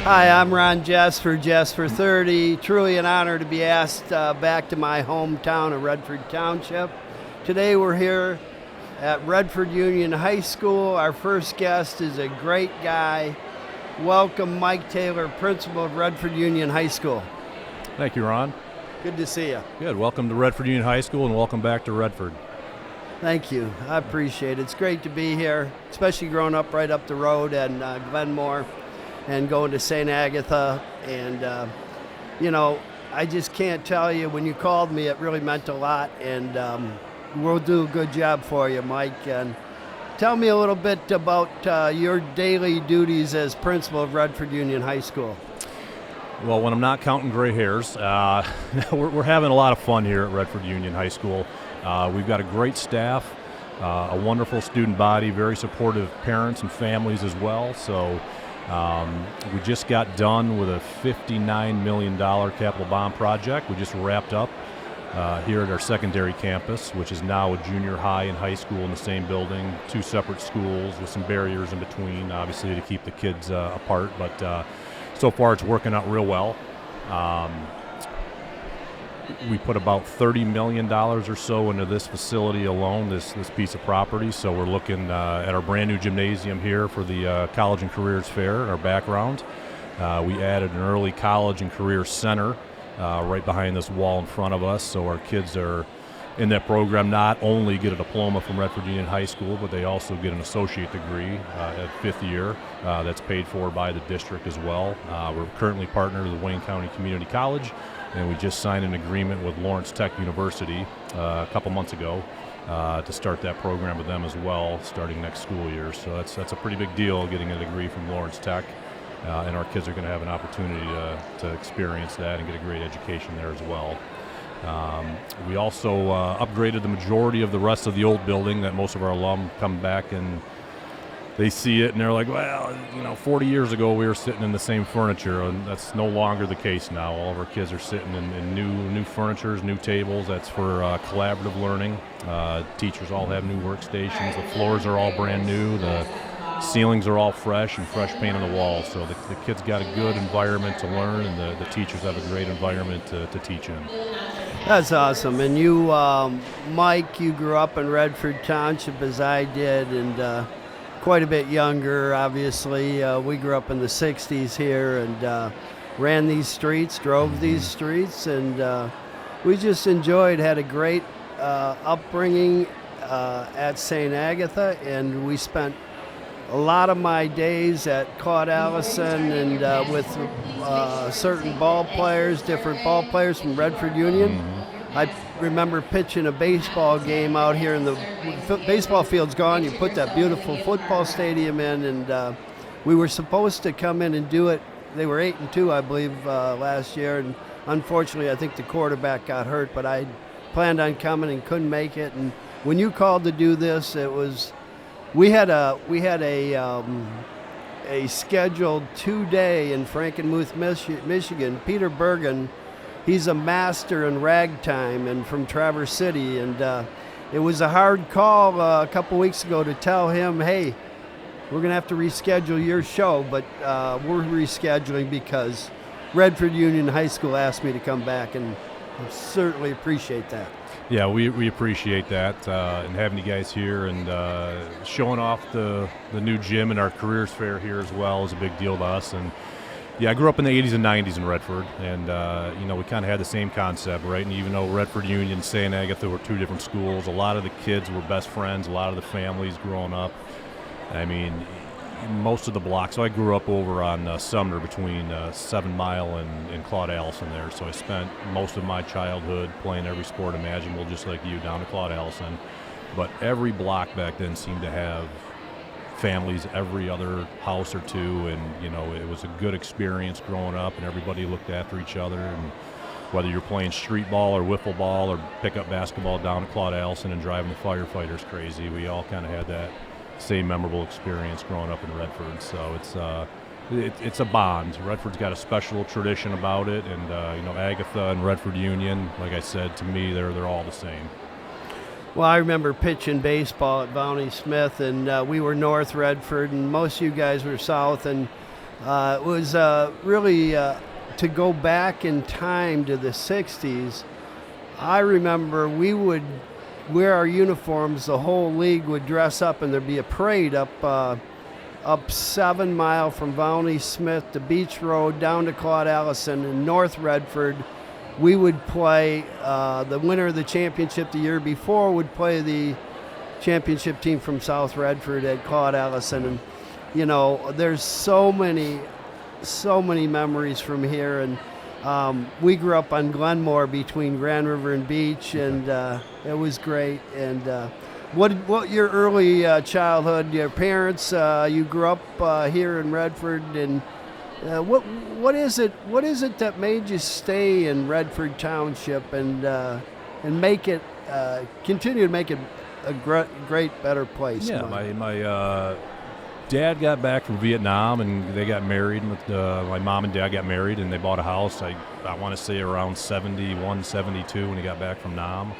Hi, I'm Ron Jess for Jessfor30. Truly an honor to be asked back to my hometown of Redford Township. Today we're here at Redford Union High School. Our first guest is a great guy. Welcome, Mike Taylor, principal of Redford Union High School. Thank you, Ron. Good to see you. Good. Welcome to Redford Union High School and welcome back to Redford. Thank you. I appreciate it. It's great to be here, especially growing up right up the road in Glenmore and going to St. Agatha. And, I just can't tell you, when you called me, it really meant a lot. And we'll do a good job for you, Mike. And tell me a little bit about your daily duties as principal of Redford Union High School. Well, when I'm not counting gray hairs, we're having a lot of fun here at Redford Union High School. We've got a great staff, a wonderful student body, very supportive parents and families as well. So we just got done with a $59 million capital bond project. We just wrapped up here at our secondary campus, which is now a junior high and high school in the same building, two separate schools with some barriers in between, obviously, to keep the kids apart. But so far it's working out real well. We put about $30 million or so into this facility alone, this piece of property. So we're looking at our brand new gymnasium here for the College and Careers Fair in our background. We added an early college and career center right behind this wall in front of us. So our kids are in that program not only get a diploma from Redford Union High School, but they also get an associate degree at fifth year that's paid for by the district as well. We're currently partnered with Wayne County Community College, and we just signed an agreement with Lawrence Tech University a couple months ago to start that program with them as well, starting next school year. So that's a pretty big deal, getting a degree from Lawrence Tech, and our kids are going to have an opportunity to experience that and get a great education there as well. We also upgraded the majority of the rest of the old building that most of our alum come back and they see it and they're like, well, 40 years ago we were sitting in the same furniture, and that's no longer the case now. All of our kids are sitting in new furnitures, new tables. That's for collaborative learning. Teachers all have new workstations. The floors are all brand new. The ceilings are all fresh and fresh paint on the walls. So the kids got a good environment to learn, and the teachers have a great environment to teach in. That's awesome. And you, Mike, you grew up in Redford Township as I did, and quite a bit younger, obviously. We grew up in the 60s here and ran these streets, drove these streets, and we just had a great upbringing at St. Agatha, and we spent a lot of my days at Claude Allison and with certain ball players, different ball players from Redford Union. I remember pitching a baseball game out here, and the baseball field's gone. You put that beautiful football stadium in, and we were supposed to come in and do it. They were 8-2, I believe, last year, and unfortunately, I think the quarterback got hurt. But I planned on coming and couldn't make it. And when you called to do this, it was we had a scheduled 2-day in Frankenmuth, Michigan. Peter Bergen. He's a master in ragtime and from Traverse City, and it was a hard call a couple weeks ago to tell him, hey, we're going to have to reschedule your show, but we're rescheduling because Redford Union High School asked me to come back, and I certainly appreciate that. Yeah, we appreciate that, and having you guys here and showing off the new gym and our careers fair here as well is a big deal to us. And yeah, I grew up in the 80s and 90s in Redford, and we kind of had the same concept, right? And even though Redford Union and St. Agatha were two different schools, a lot of the kids were best friends, a lot of the families growing up. I mean, most of the blocks. So I grew up over on Sumner between 7 Mile and Claude Allison there. So I spent most of my childhood playing every sport imaginable, just like you, down to Claude Allison. But every block back then seemed to have families every other house or two, and it was a good experience growing up, and everybody looked after each other. And whether you're playing street ball or wiffle ball or pickup basketball down at Claude Allison and driving the firefighters crazy, we all kind of had that same memorable experience growing up in Redford. So it's a bond. Redford's got a special tradition about it, and Agatha and Redford Union, like I said, to me they're all the same. Well, I remember pitching baseball at Bounty Smith, and we were North Redford, and most of you guys were South. And It was really to go back in time to the 60s. I remember we would wear our uniforms, the whole league would dress up, and there'd be a parade up 7 Mile from Valney Smith to Beach Road down to Claude Allison in North Redford. We would play the winner of the championship the year before would play the championship team from South Redford at Claude Allison. And you know, there's so many memories from here. And we grew up on Glenmore between Grand River and Beach, and it was great. And what your early childhood, your parents, you grew up here in Redford, and what is it that made you stay in Redford Township and make it continue to make it a great better place? Yeah, my dad got back from Vietnam, and they got married. My mom and dad got married, and they bought a house. I want to say around 71, 72 when he got back from Nam,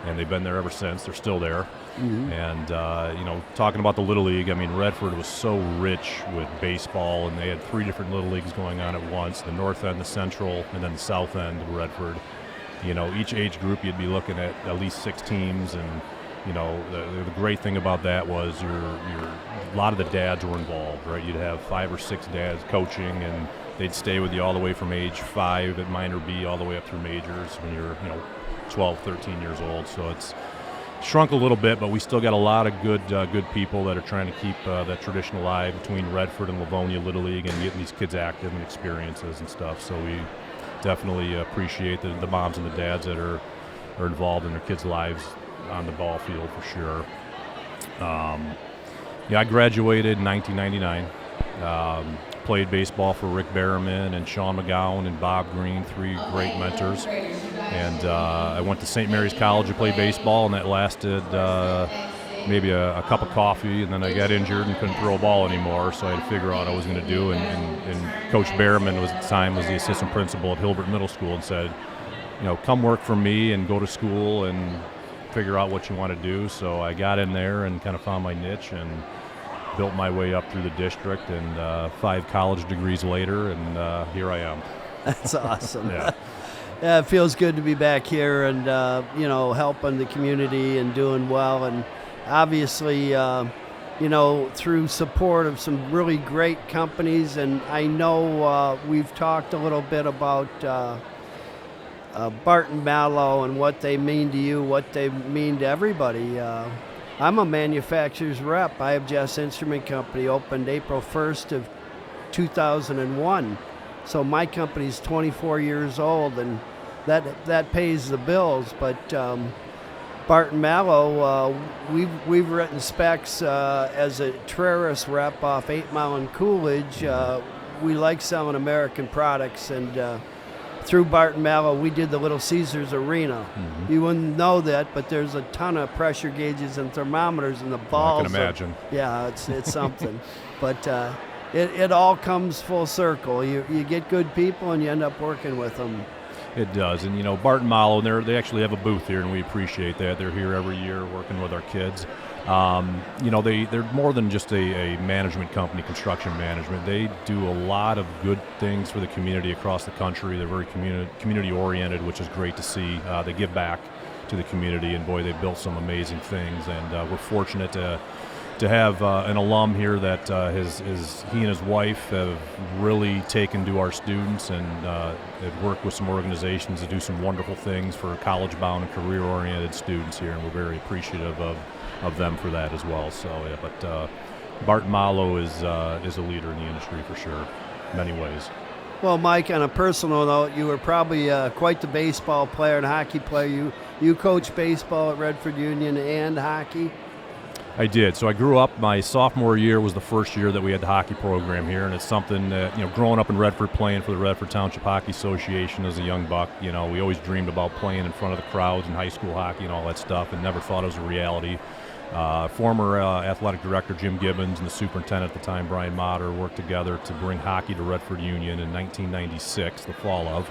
and they've been there ever since. They're still there. Mm-hmm. And you know, talking about the Little League, I mean, Redford was so rich with baseball, and they had 3 different Little Leagues going on at once: the north end, the central, and then the south end of Redford. You know, each age group you'd be looking at least 6 teams, and you know, the great thing about that was a lot of the dads were involved, right? You'd have 5 or 6 dads coaching, and they'd stay with you all the way from age 5 at minor B all the way up through majors when you're, you know, 12, 13 years old. So it's shrunk a little bit, but we still got a lot of good people that are trying to keep that tradition alive between Redford and Livonia Little League, and getting these kids active and experiences and stuff. So we definitely appreciate the moms and the dads that are involved in their kids' lives on the ball field for sure. Yeah, I graduated in 1999. Played baseball for Rick Berriman and Sean McGowan and Bob Green, 3 great mentors. And I went to St. Mary's College to play baseball, and that lasted maybe a cup of coffee, and then I got injured and couldn't throw a ball anymore, so I had to figure out what I was going to do. And Coach Berriman was at the time was the assistant principal at Hilbert Middle School, and said, you know, come work for me and go to school and figure out what you want to do. So I got in there and kind of found my niche and built my way up through the district, and 5 college degrees later, and here I am. That's awesome. Yeah. Yeah, it feels good to be back here and, you know, helping the community and doing well. And obviously, you know, through support of some really great companies. And I know we've talked a little bit about Barton Mallow and what they mean to you, what they mean to everybody. I'm a manufacturer's rep. I have Jess Instrument Company, opened April 1st of 2001. So my company's 24 years old, and that pays the bills. But Barton Mallow, we've written specs as a Traris rep off 8 Mile and Coolidge. We like selling American products, and through Barton Mallow, we did the Little Caesars Arena. Mm-hmm. You wouldn't know that, but there's a ton of pressure gauges and thermometers in the balls. I can imagine. Yeah, it's something. But it all comes full circle. You get good people, and you end up working with them. It does. And, you know, Barton Mallow, they actually have a booth here, and we appreciate that. They're here every year working with our kids. You know, they're more than just a management company, construction management. They do a lot of good things for the community across the country. They're very community-oriented, which is great to see. They give back to the community, and boy, they've built some amazing things. And we're fortunate to have an alum here that he and his wife have really taken to our students, and have worked with some organizations to do some wonderful things for college-bound and career-oriented students here, and we're very appreciative of them for that as well. So, yeah, but Barton Mallow is a leader in the industry for sure, in many ways. Well, Mike, on a personal note, you were probably quite the baseball player and hockey player. You coached baseball at Redford Union and hockey? I did. So I grew up, my sophomore year was the first year that we had the hockey program here, and it's something that, you know, growing up in Redford, playing for the Redford Township Hockey Association as a young buck, you know, we always dreamed about playing in front of the crowds in high school hockey and all that stuff, and never thought it was a reality. Former athletic director Jim Gibbons and the superintendent at the time, Brian Motter, worked together to bring hockey to Redford Union in 1996, the fall of.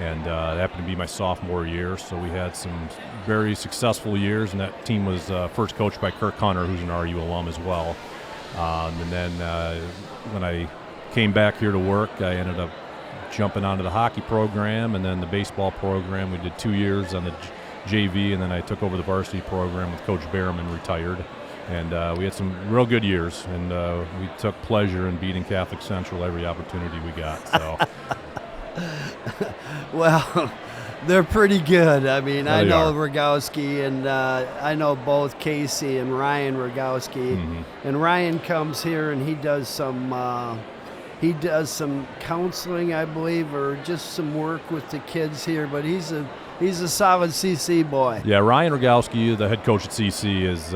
And it happened to be my sophomore year, so we had some very successful years, and that team was first coached by Kirk Hunter, who's an RU alum as well. And then when I came back here to work, I ended up jumping onto the hockey program and then the baseball program. We did 2 years on the JV, and then I took over the varsity program with Coach Behrman, retired. And we had some real good years, and we took pleasure in beating Catholic Central every opportunity we got. So, well, they're pretty good. I mean, Yeah, I they know are. Rogowski, and I know both Casey and Ryan Rogowski. And Ryan comes here and he does some counseling, I believe, or just some work with the kids here. But he's a solid CC boy. yeah, Ryan Rogowski, the head coach at CC, is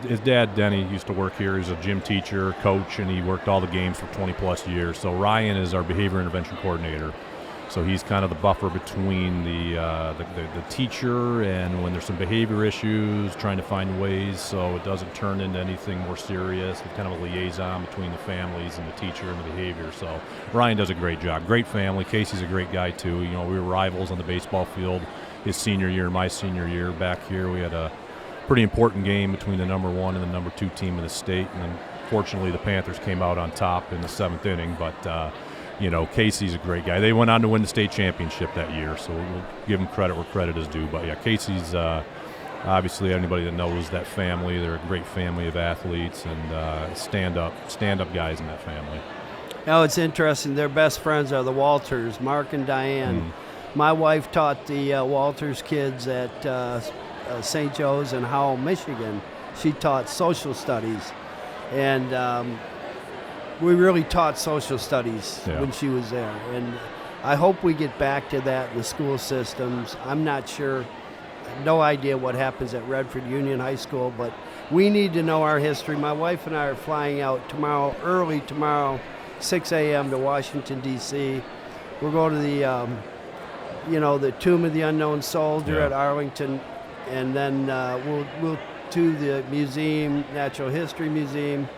his dad Denny used to work here. He's a gym teacher, coach, and he worked all the games for 20 plus years. So Ryan is our behavior intervention coordinator. So he's kind of the buffer between the teacher and when there's some behavior issues, trying to find ways so it doesn't turn into anything more serious. It's kind of a liaison between the families and the teacher and the behavior. So Ryan does a great job. Great family. Casey's a great guy too. You know, we were rivals on the baseball field his senior year and my senior year. Back here we had a pretty important game between the number 1 and the number 2 team in the state, and then fortunately the Panthers came out on top in the 7th inning. But Casey's a great guy. They went on to win the state championship that year, so we'll give him credit where credit is due. But yeah, Casey's obviously, anybody that knows that family, they're a great family of athletes and stand-up guys in that family. Now it's interesting. Their best friends are the Walters, Mark and Diane. My wife taught the Walters kids at St. Joe's in Howell, Michigan. She taught social studies, and we really taught social studies when she was there. And I hope we get back to that in the school systems. I'm not sure, no idea what happens at Redford Union High School, but we need to know our history. My wife and I are flying out early tomorrow, 6 a.m. to Washington, D.C. We're going to the Tomb of the Unknown Soldier at Arlington, and then we'll to the museum, Natural History Museum,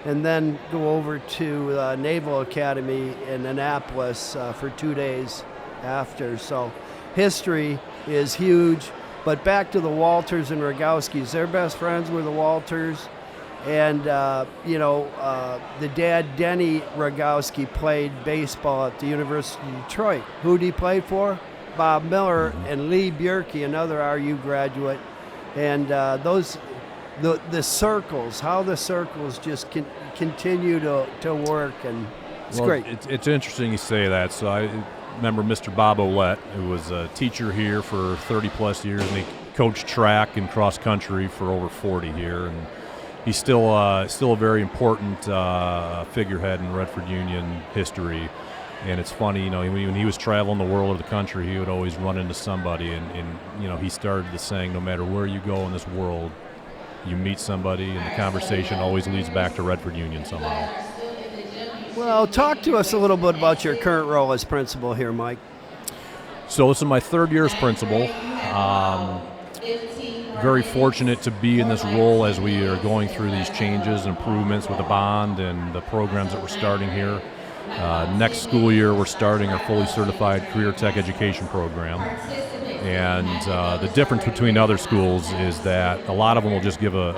and then go over to Naval Academy in Annapolis for 2 days after. So history is huge. But back to the Walters and Rogowskis. Their best friends were the Walters. And, the dad, Denny Rogowski, played baseball at the University of Detroit. Who did he play for? Bob Miller and Lee Bjerke, another RU graduate. And the circles, how the circles just continue to work, and it's great. It's interesting you say that. So I remember Mr. Bob Ouellette, who was a teacher here for 30 plus years, and he coached track and cross country for over 40 here, and he's still a very important figurehead in Redford Union history. And it's funny, when he was traveling the world or the country, he would always run into somebody, and he started the saying, no matter where you go in this world, you meet somebody, and the conversation always leads back to Redford Union somehow. Well, talk to us a little bit about your current role as principal here, Mike. So this is my 3rd year as principal. Very fortunate to be in this role as we are going through these changes and improvements with the bond and the programs that we're starting here. Next school year, we're starting our fully certified career tech education program. And the difference between other schools is that a lot of them will just give a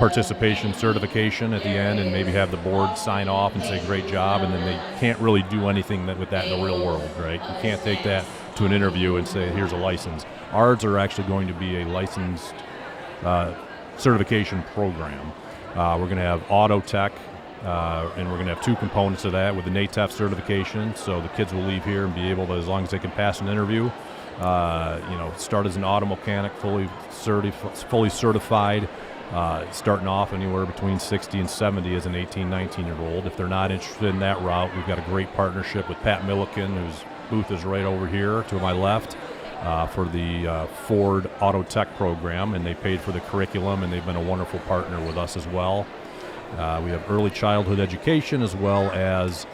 participation certification at the end and maybe have the board sign off and say great job, and then they can't really do anything with that in the real world, right? You can't take that to an interview and say here's a license. Ours are actually going to be a licensed certification program. We're going to have auto tech, and we're going to have 2 components to that with the NATEF certification, so the kids will leave here and be able to, as long as they can pass an interview, start as an auto mechanic, fully certified, starting off anywhere between 60 and 70 as an 18, 19-year-old. If they're not interested in that route, we've got a great partnership with Pat Milliken, whose booth is right over here to my left, for the Ford Auto Tech program, and they paid for the curriculum, and they've been a wonderful partner with us as well. We have early childhood education as well as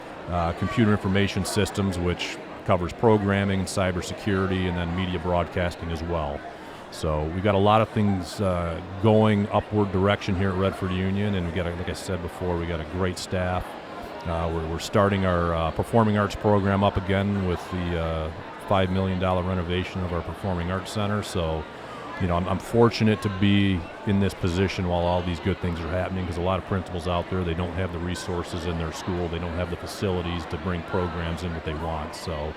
computer information systems, which covers programming and cybersecurity, and then media broadcasting as well. So we've got a lot of things going upward direction here at Redford Union, and we got, like I said before, we got a great staff. We're starting our performing arts program up again with the $5 million renovation of our performing arts center. So I'm fortunate to be in this position while all these good things are happening, because a lot of principals out there, they don't have the resources in their school, they don't have the facilities to bring programs in that they want. So,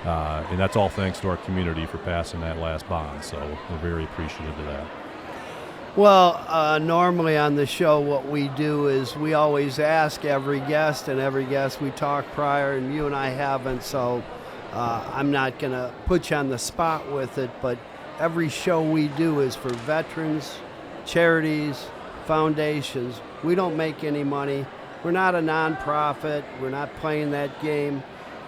and that's all thanks to our community for passing that last bond. So we're very appreciative of that. Well, normally on the show, what we do is we always ask every guest, and every guest we talk prior, and you and I haven't, so I'm not going to put you on the spot with it, but every show we do is for veterans, charities, foundations. We don't make any money. We're not a nonprofit. We're not playing that game.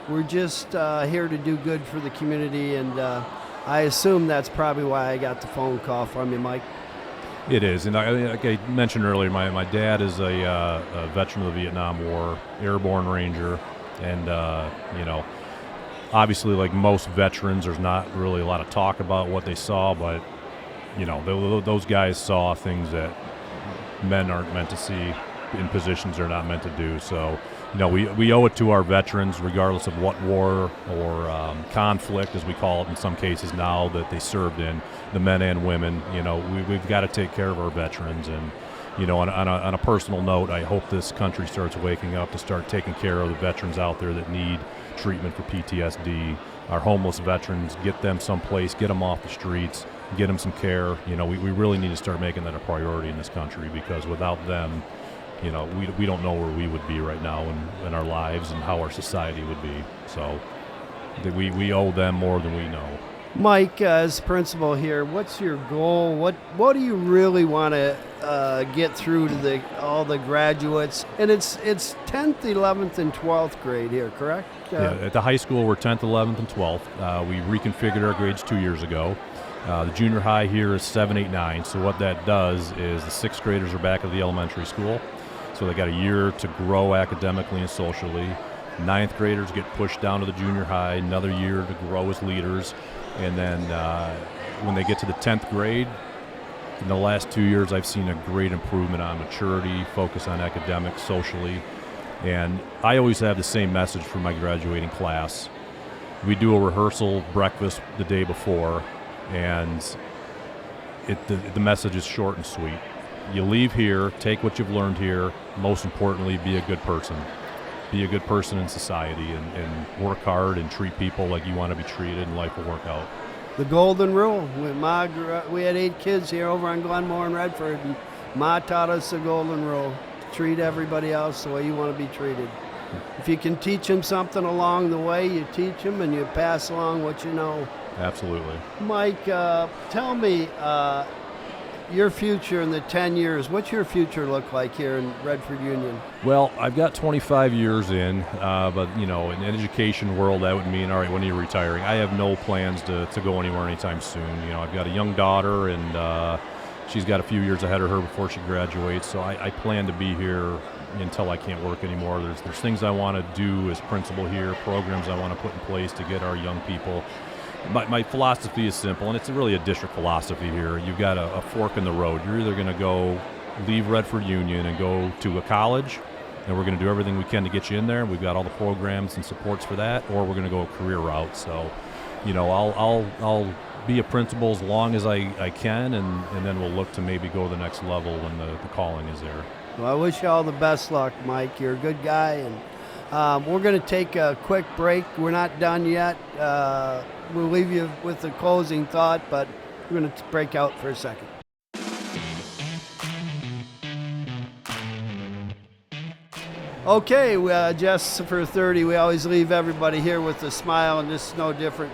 We're just here to do good for the community, and I assume that's probably why I got the phone call from you, Mike. It is, and like I mentioned earlier, my dad is a veteran of the Vietnam War, airborne ranger, and obviously, like most veterans, there's not really a lot of talk about what they saw, but those guys saw things that men aren't meant to see in positions they're not meant to do. So, we owe it to our veterans, regardless of what war or conflict, as we call it in some cases now, that they served in, the men and women. We've got to take care of our veterans. And, on a personal note, I hope this country starts waking up to start taking care of the veterans out there that need treatment for PTSD. Our homeless veterans, get them someplace, get them off the streets, get them some care. We really need to start making that a priority in this country, because without them, we don't know where we would be right now in our lives and how our society would be. So we owe them more than we know. Mike, as principal here, what's your goal? What do you really want to get through to all the graduates? And it's 10th, 11th, and 12th grade here, correct? Yeah, at the high school, we're 10th, 11th, and 12th. We reconfigured our grades 2 years ago. The junior high here is 7, 8, 9. So what that does is the 6th graders are back at the elementary school. So they got a year to grow academically and socially. 9th graders get pushed down to the junior high, another year to grow as leaders. And then when they get to the 10th grade, in the last 2 years, I've seen a great improvement on maturity, focus on academics, socially. And I always have the same message for my graduating class. We do a rehearsal breakfast the day before, and the message is short and sweet. You leave here, take what you've learned here. Most importantly, be a good person. Be a good person in society, and work hard and treat people like you want to be treated, and life will work out. The golden rule. We had 8 kids here over on Glenmore and Redford, and Ma taught us the golden rule. Treat everybody else the way you want to be treated. If you can teach them something along the way, you teach them and you pass along what you know. Absolutely. Mike, tell me your future in the 10 years. What's your future look like here in Redford Union? Well, I've got 25 years in, but in the education world, that would mean, all right, when are you retiring? I have no plans to go anywhere anytime soon. I've got a young daughter, and she's got a few years ahead of her before she graduates, so I plan to be here until I can't work anymore. There's things I want to do as principal here, programs I want to put in place to get our young people. My philosophy is simple, and it's really a district philosophy here. You've got a fork in the road. You're either going to leave Redford Union and go to a college, and we're going to do everything we can to get you in there, and we've got all the programs and supports for that, or we're going to go a career route. So, I'll be a principal as long as I can, and then we'll look to maybe go to the next level when the calling is there. Well, I wish you all the best luck, Mike. You're a good guy, and we're going to take a quick break. We're not done yet. We'll leave you with the closing thought, but we're going to break out for a second. Okay, Jessfor30, we always leave everybody here with a smile, and this is no different.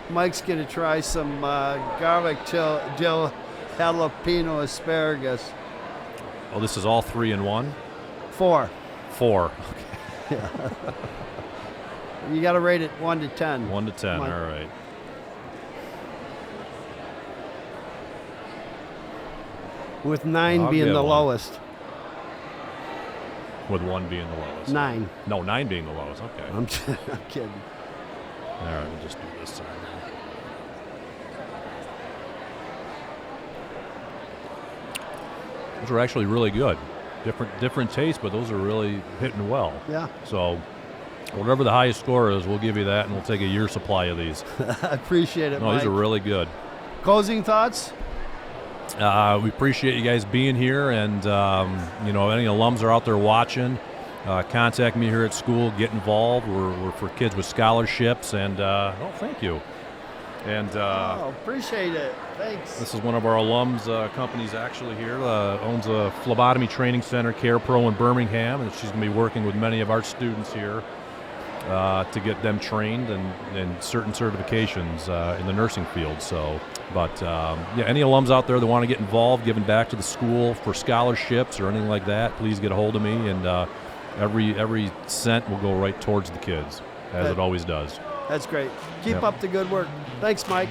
Mike's going to try some garlic dill jalapeno asparagus. Oh, this is all 3 in 1? 4. 4. Okay. Yeah. You got to rate it 1 to 10. 1 to 10, all right. With 9 being the lowest. With 1 being the lowest. 9. No, 9 being the lowest. Okay. I'm kidding. All right, we'll just do this side. Those are actually really good. Different taste, but those are really hitting well. Yeah. So whatever the highest score is, we'll give you that, and we'll take a year's supply of these. I appreciate it, No, Mike. these are really good. Closing thoughts? We appreciate you guys being here, and any alums are out there watching, contact me here at school, get involved. We're for kids with scholarships, and thank you. And appreciate it. Thanks. This is one of our alums companies actually here, owns a phlebotomy training center, Care Pro in Birmingham, and she's going to be working with many of our students here to get them trained and certain certifications in the nursing field. So, but any alums out there that want to get involved, giving back to the school for scholarships or anything like that, please get a hold of me, and every cent will go right towards the kids, as it always does. That's great. Keep up the good work. Thanks, Mike.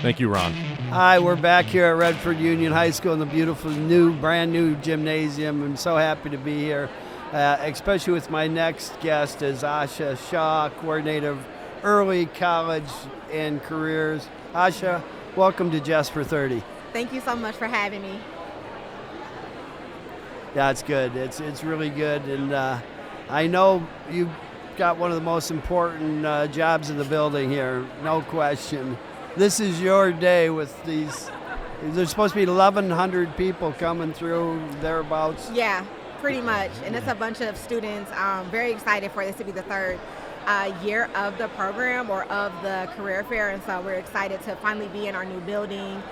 Thank you, Ron. Hi, we're back here at Redford Union High School in the beautiful brand new gymnasium. I'm so happy to be here, especially with my next guest is Asha Shah, coordinator of early college and careers. Asha, welcome to Jessfor30. Thank you so much for having me. Yeah, it's good. It's really good, and I know you got one of the most important jobs in the building here, no question. This is your day with these. There's supposed to be 1,100 people coming through, thereabouts. Yeah, pretty much. And it's a bunch of students. Very excited for this to be the third year of the program or of the career fair. And so we're excited to finally be in our new building,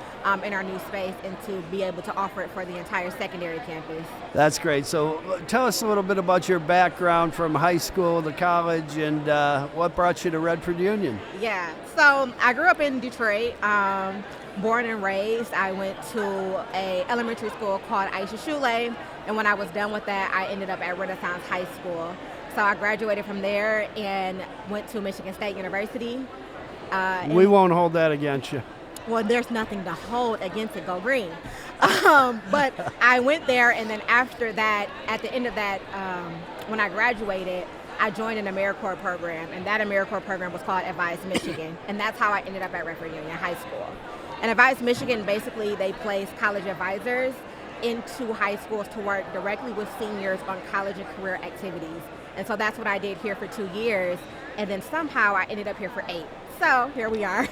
in our new space, and to be able to offer it for the entire secondary campus. That's great. So tell us a little bit about your background from high school to college, and what brought you to Redford Union. Yeah, so I grew up in Detroit, born and raised. I went to a elementary school called Asha, and when I was done with that, I ended up at Renaissance High School. So I graduated from there and went to Michigan State University. We won't hold that against you. Well, there's nothing to hold against it. Go green. But I went there, and then after that, at the end of that, when I graduated, I joined an AmeriCorps program, and that AmeriCorps program was called Advise Michigan, and that's how I ended up at Redford Union High School. And Advise Michigan, basically, they place college advisors into high schools to work directly with seniors on college and career activities. And so that's what I did here for 2 years, and then somehow I ended up here for 8. So here we are.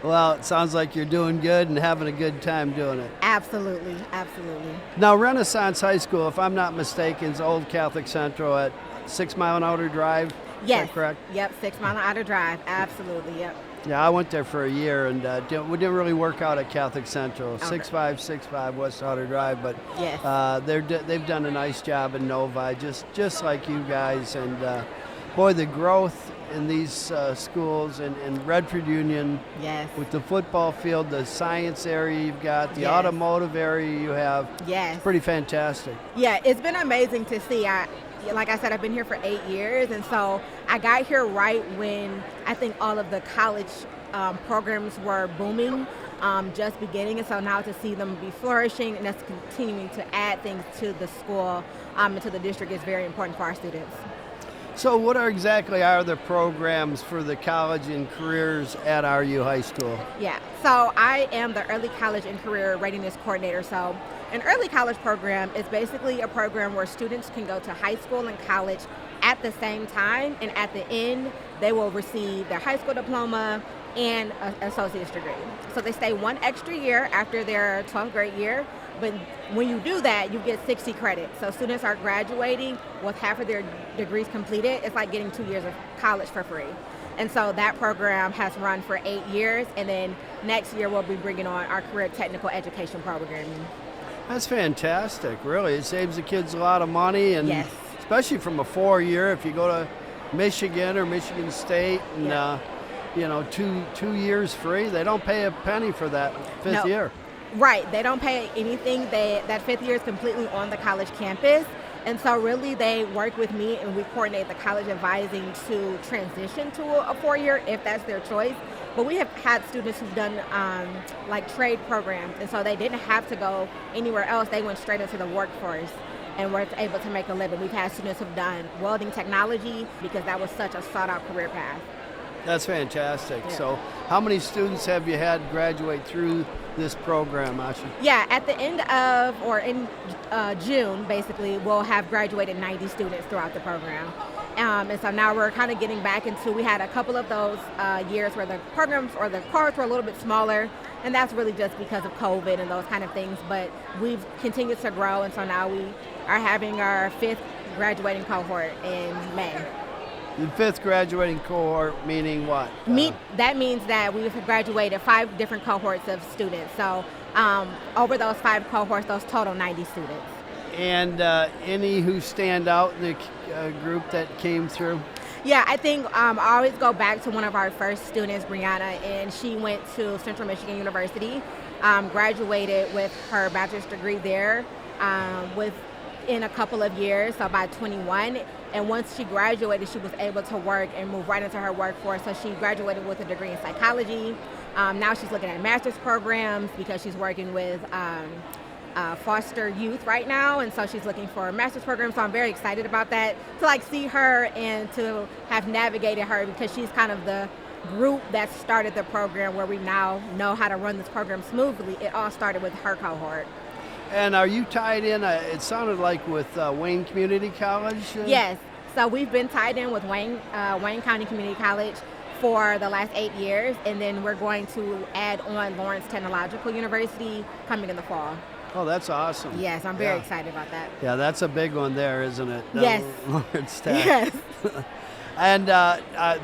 Well, it sounds like you're doing good and having a good time doing it. Absolutely, absolutely. Now, Renaissance High School, if I'm not mistaken, is Old Catholic Central at 6 Mile and Outer Drive. Yes. Is that correct? Yep, 6 Mile and Outer Drive. Absolutely, yep. Yeah, I went there for a year, and we didn't really work out at Catholic Central. Okay. 6565 West Outer Drive, but yes. They've done a nice job in Novi, just like you guys. And boy, the growth in these schools and Redford Union, yes, with the football field, the science area you've got, the yes, automotive area you have, yes, it's pretty fantastic. Yeah, it's been amazing to see. Like I said, I've been here for 8 years, and so I got here right when I think all of the college programs were booming, just beginning, and so now to see them be flourishing and us continuing to add things to the school and to the district is very important for our students. So what exactly are the programs for the college and careers at RU High School? Yeah, so I am the Early College and Career Readiness Coordinator. So an early college program is basically a program where students can go to high school and college at the same time, and at the end, they will receive their high school diploma and an associate's degree. So they stay 1 extra year after their 12th grade year, but when you do that, you get 60 credits. So students are graduating with half of their degrees completed. It's like getting 2 years of college for free. And so that program has run for 8 years, and then next year we'll be bringing on our career technical education program. That's fantastic, really. It saves the kids a lot of money, and yes, especially from a 4-year, if you go to Michigan or Michigan State, and yeah, 2 years free, they don't pay a penny for that fifth year. Right, they don't pay anything. That 5th year is completely on the college campus. And so really they work with me, and we coordinate the college advising to transition to a 4-year if that's their choice. But we have had students who've done like trade programs, and so they didn't have to go anywhere else. They went straight into the workforce and were able to make a living. We've had students who've done welding technology because that was such a sought-out career path. That's fantastic. Yeah. So how many students have you had graduate through this program, Asha? Yeah, at the end of, or in June, basically, we'll have graduated 90 students throughout the program. And so now we're kind of getting back into, we had a couple of those years where the programs or the cohorts were a little bit smaller, And that's really just because of COVID and those kind of things. But we've continued to grow, and so now we are having our 5th graduating cohort in May. The 5th graduating cohort, meaning what? That means that we've graduated 5 different cohorts of students. So over those 5 cohorts, those total 90 students. And any who stand out in the group that came through? Yeah, I think I always go back to one of our first students, Brianna, and she went to Central Michigan University, graduated with her bachelor's degree there within a couple of years, so by 21. And once she graduated, she was able to work and move right into her workforce. So she graduated with a degree in psychology. Now she's looking at master's programs because she's working with foster youth right now, and so she's looking for a master's program. So I'm very excited about that, to see her and to have navigated her, because she's kind of the group that started the program where we now know how to run this program smoothly. It all started with her cohort. And are you tied in, it sounded like, with Wayne Community College? Yes, so we've been tied in with Wayne County Community College for the last 8 years, and then we're going to add on Lawrence Technological University coming in the fall. Oh, that's awesome. Yes, I'm very excited about that. Yeah, that's a big one there, isn't it? Yes. Lawrence Tech. Yes. And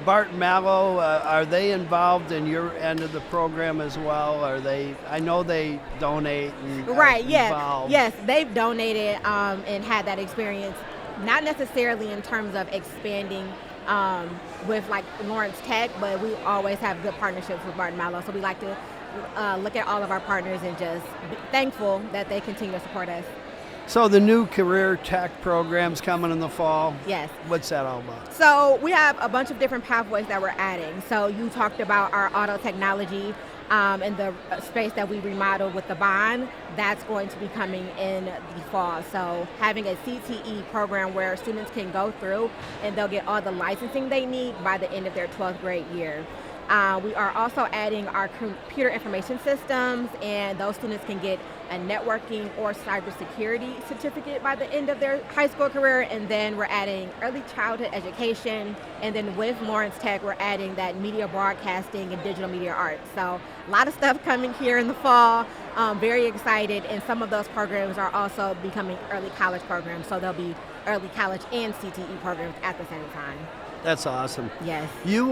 Bart Mallow, are they involved in your end of the program as well? Are they? I know they donate. And right. Yeah. Involved. Yes, they've donated and had that experience. Not necessarily in terms of expanding with Lawrence Tech, but we always have good partnerships with Bart Mallow. So we like to look at all of our partners and just be thankful that they continue to support us. So the new career tech program's coming in the fall. Yes. What's that all about? So we have a bunch of different pathways that we're adding. So you talked about our auto technology and the space that we remodeled with the bond. That's going to be coming in the fall. So having a CTE program where students can go through and they'll get all the licensing they need by the end of their 12th grade year. We are also adding our computer information systems, and those students can get a networking or cybersecurity certificate by the end of their high school career. And then we're adding early childhood education, and then with Lawrence Tech, we're adding that media broadcasting and digital media arts. So a lot of stuff coming here in the fall. Very excited, and some of those programs are also becoming early college programs, so they'll be early college and CTE programs at the same time. That's awesome. Yes. You,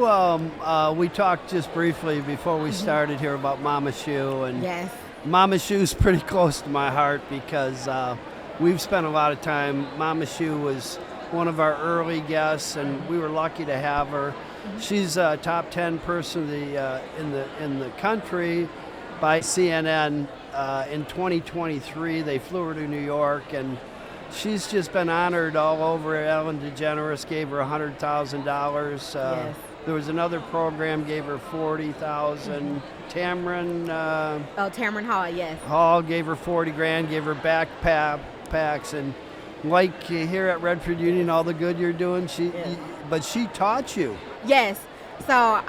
we talked just briefly before we started here about Mama Shoe, and yes. Mama Shoe's pretty close to my heart because we've spent a lot of time. Mama Shoe was one of our early guests, and we were lucky to have her. She's a top 10 person in the country by CNN. In 2023, they flew her to New York, and she's just been honored all over. Ellen DeGeneres gave her $100,000. Yes. There was another program gave her $40,000. Tamron. Tamron Hall, yes. Hall gave her $40,000. Gave her backpacks, and like here at Redford Union, all the good you're doing. But she taught you. Yes. So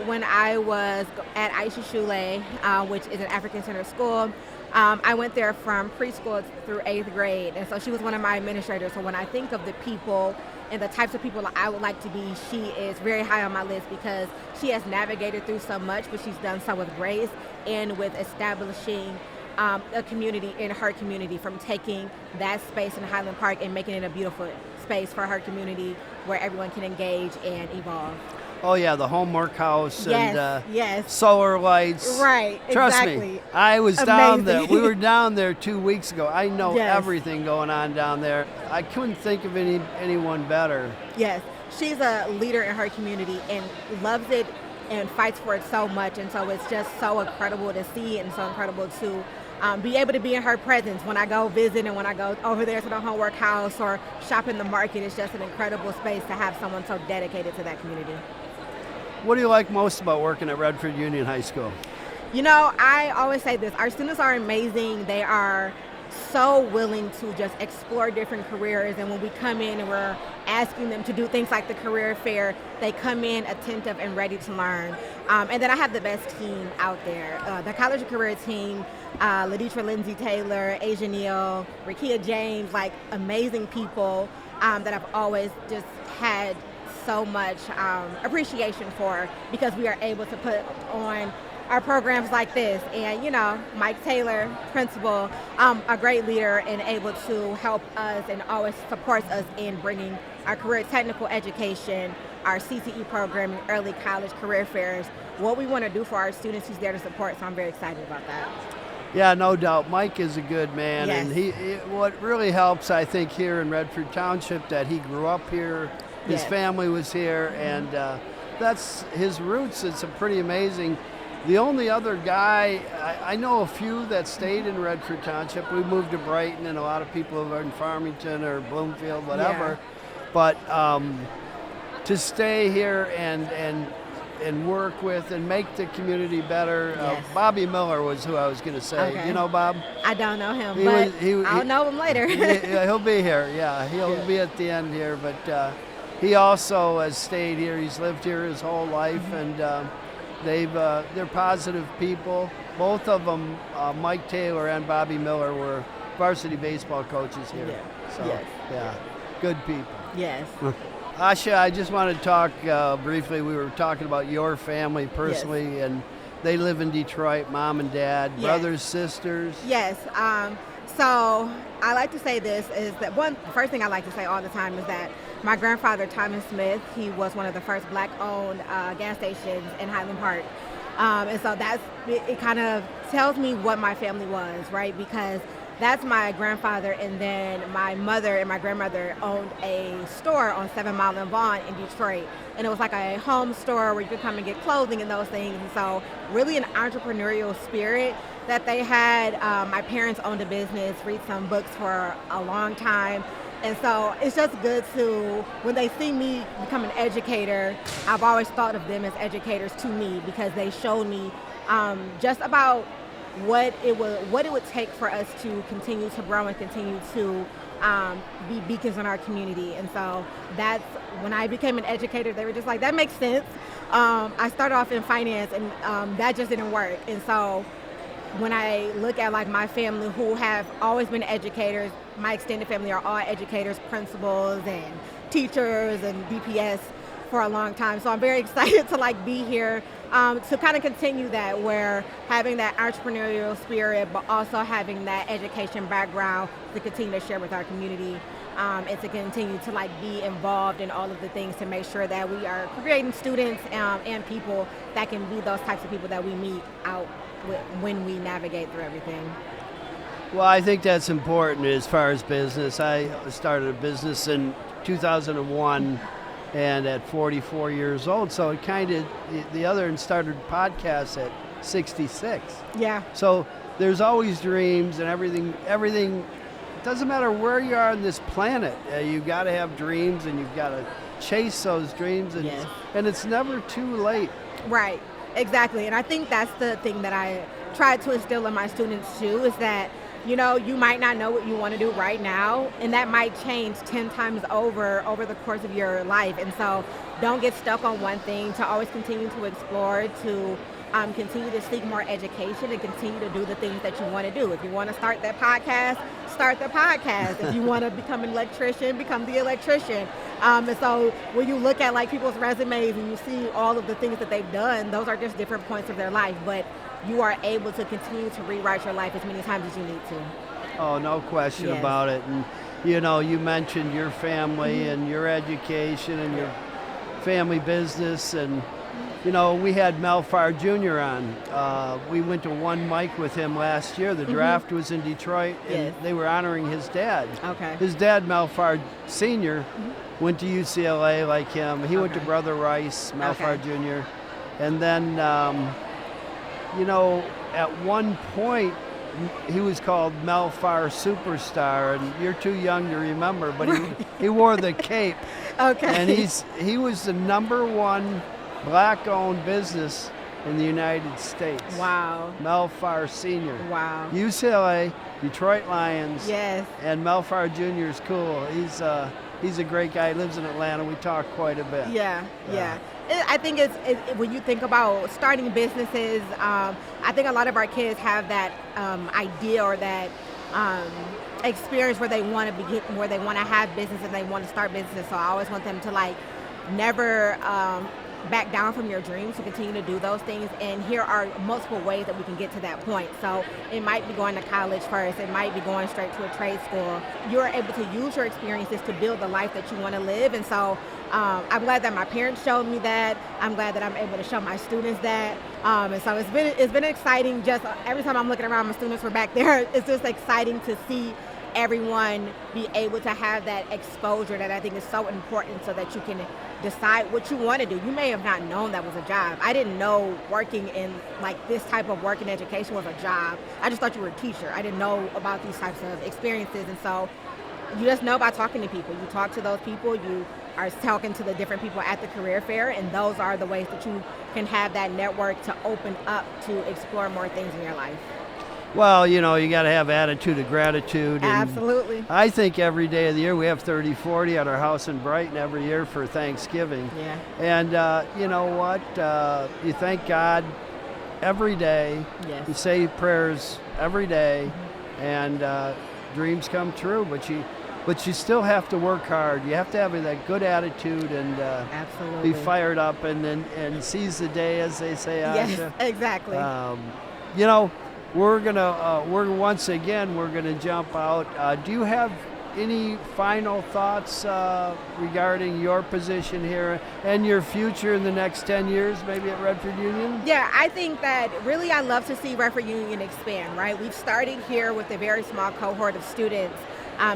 when I was at Asha Shule, which is an African Center school, I went there from preschool through 8th grade, and so she was one of my administrators. So when I think of the people and the types of people I would like to be, she is very high on my list because she has navigated through so much, but she's done so with grace and with establishing a community in her community, from taking that space in Highland Park and making it a beautiful space for her community where everyone can engage and evolve. Oh yeah, the homework house and yes. solar lights. Right, Trust exactly. me, I was Amazing. down there. We were down there 2 weeks ago. I know Yes. everything going on down there. I couldn't think of anyone better. Yes, she's a leader in her community and loves it and fights for it so much, and so it's just so incredible to see and so incredible to be able to be in her presence when I go visit and when I go over there to the homework house or shop in the market. It's just an incredible space to have someone so dedicated to that community. What do you like most about working at Redford Union High School? You know, I always say this, our students are amazing. They are so willing to just explore different careers, and when we come in and we're asking them to do things like the career fair, they come in attentive and ready to learn. And then I have the best team out there. The College of Career team, Laditra Lindsay Taylor, Asia Neal, Rakia James, like amazing people that I've always just had so much appreciation for, because we are able to put on are programs like this. And, Mike Taylor, principal, a great leader and able to help us and always supports us in bringing our career technical education, our CTE program, and early college career fairs, what we want to do for our students. He's there to support, so I'm very excited about that. Yeah, no doubt. Mike is a good man, Yes. and what really helps, I think, here in Redford Township, that he grew up here, his Yes. family was here, and that's his roots. It's a pretty amazing. The only other guy, I know a few that stayed in Redford Township. We moved to Brighton, and a lot of people are in Farmington or Bloomfield, whatever. Yeah. But to stay here and work with and make the community better. Yes. Bobby Miller was who I was going to say. Okay. You know Bob? I don't know him, He but was- I'll know him later. Yeah, he'll be here. Yeah, he'll be at the end here. But he also has stayed here. He's lived here his whole life, and they're positive people. Both of them, Mike Taylor and Bobby Miller, were varsity baseball coaches here. Yeah. So, Yes. yeah, good people. Yes. Asha, I just want to talk briefly. We were talking about your family personally, and they live in Detroit, mom and dad, Yes. brothers, sisters. Yes. So I like to say this is that first thing I like to say all the time is that my grandfather, Thomas Smith, he was one of the first black-owned gas stations in Highland Park. And so it kind of tells me what my family was, right? Because that's my grandfather, and then my mother and my grandmother owned a store on 7 Mile and Vaughn in Detroit. And it was like a home store where you could come and get clothing and those things. And so really an entrepreneurial spirit that they had. My parents owned a business, read some books for a long time. And so it's just good to, when they see me become an educator, I've always thought of them as educators to me, because they showed me just about what it would take for us to continue to grow and continue to be beacons in our community. And so that's when I became an educator, they were just like, that makes sense. I started off in finance, and that just didn't work. And so when I look at like my family, who have always been educators, my extended family are all educators, principals and teachers and DPS for a long time. So I'm very excited to like be here to kind of continue that, where having that entrepreneurial spirit, but also having that education background to continue to share with our community, and to continue to like be involved in all of the things to make sure that we are creating students and people that can be those types of people that we meet out when we navigate through everything. Well, I think that's important as far as business. I started a business in 2001, and at 44 years old, so it kind of, the other and started podcasts at 66. Yeah. So there's always dreams and everything. It doesn't matter where you are on this planet. You've got to have dreams, and you've got to chase those dreams, and, Yes. and it's never too late. Right, exactly. And I think that's the thing that I try to instill in my students too, is that, you might not know what you want to do right now, and that might change 10 times over the course of your life. And so don't get stuck on one thing, to always continue to explore, to continue to seek more education, and continue to do the things that you want to do. If you want to start that podcast, start the podcast. If you want to become an electrician, become the electrician. And so when you look at like people's resumes and you see all of the things that they've done, those are just different points of their life. But you are able to continue to rewrite your life as many times as you need to. Oh, no question Yes. about it. And you mentioned your family and your education and your family business, and we had Mel Farr Jr. on. We went to one mic with him last year. The draft was in Detroit, and Yes. they were honoring his dad. Okay. His dad, Mel Farr Sr., went to UCLA like him. He went to Okay. Brother Rice, Mel Okay. Farr Jr. And then, at one point, he was called Mel Farr Superstar, and you're too young to remember, but he wore the cape. Okay. And he was the #1 black-owned business in the United States. Wow. Mel Farr Sr. Wow. UCLA, Detroit Lions. Yes. And Mel Farr Jr. is cool. He's a great guy. He lives in Atlanta. We talk quite a bit. Yeah. I think it's when you think about starting businesses, I think a lot of our kids have that idea or that experience where they want to begin, where they want to have business and they want to start business. So I always want them to like never back down from your dreams to continue to do those things. And here are multiple ways that we can get to that point. So it might be going to college first. It might be going straight to a trade school. You're able to use your experiences to build the life that you want to live. And so I'm glad that my parents showed me that. I'm glad that I'm able to show my students that. And so it's been exciting. Just every time I'm looking around, my students were back there. It's just exciting to see everyone be able to have that exposure that I think is so important, so that you can decide what you want to do. You may have not known that was a job. I didn't know working in like this type of work in education was a job. I just thought you were a teacher. I didn't know about these types of experiences. And so you just know by talking to people. You talk to those people, you are talking to the different people at the career fair, and those are the ways that you can have that network to open up to explore more things in your life. Well, you got to have attitude of gratitude. And Absolutely. I think every day of the year, we have 30-40 at our house in Brighton every year for Thanksgiving. Yeah. And you know what? You thank God every day. Yes. You say prayers every day, and dreams come true. But you still have to work hard. You have to have that good attitude and Absolutely. be fired up and seize the day, as they say, Asha. Yes, exactly. We're once again gonna jump out. Do you have any final thoughts regarding your position here and your future in the next 10 years, maybe at Redford Union? Yeah, I think that really I love to see Redford Union expand, right? We've started here with a very small cohort of students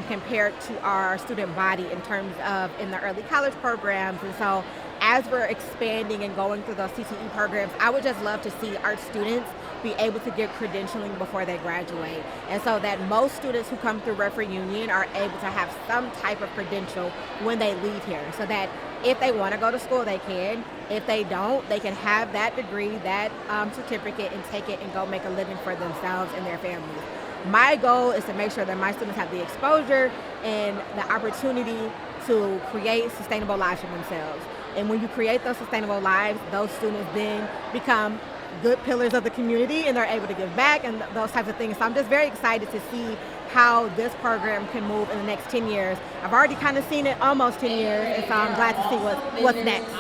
compared to our student body in terms of in the early college programs. And so as we're expanding and going through those CTE programs, I would just love to see our students be able to get credentialing before they graduate. And so that most students who come through Redford Union are able to have some type of credential when they leave here, so that if they want to go to school, they can. If they don't, they can have that degree, that certificate, and take it and go make a living for themselves and their families. My goal is to make sure that my students have the exposure and the opportunity to create sustainable lives for themselves. And when you create those sustainable lives, those students then become good pillars of the community, and they're able to give back and those types of things. So I'm just very excited to see how this program can move in the next 10 years. I've already kind of seen it almost 10 years, and so I'm glad to see what's next.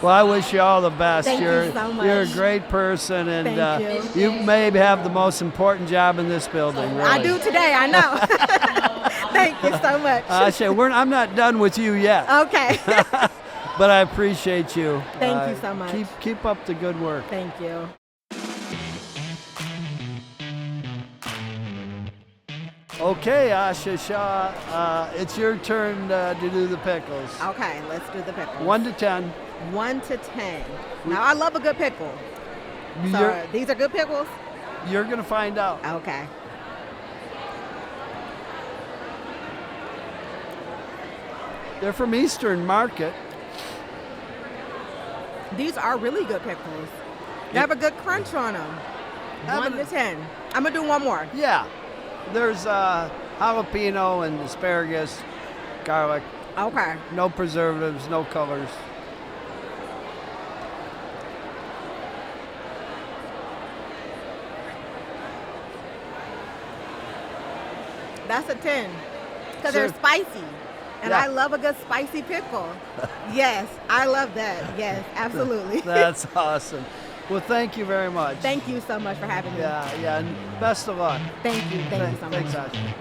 Well, I wish you all the best. Thank you so much. You're a great person, and Thank you may have the most important job in this building. Really. I do today, I know. Thank you so much. Asha, I'm not done with you yet. Okay. But I appreciate you. Thank you so much. Keep up the good work. Thank you. Okay, Asha Shaw, it's your turn to do the pickles. Okay, let's do the pickles. 1 to 10. 1 to 10. Now, I love a good pickle. So these are good pickles? You're going to find out. Okay. They're from Eastern Market. These are really good pickles. They have a good crunch on them. 1 to 10. I'm going to do one more. Yeah. There's jalapeno and asparagus, garlic. Okay. No preservatives, no colors. That's a 10. Because Sure. they're spicy. And Yeah. I love a good spicy pickle. Yes, I love that. Yes, absolutely. That's awesome. Well, thank you very much. Thank you so much for having me. Yeah, and best of luck. Thank you so much. Thanks, Asha.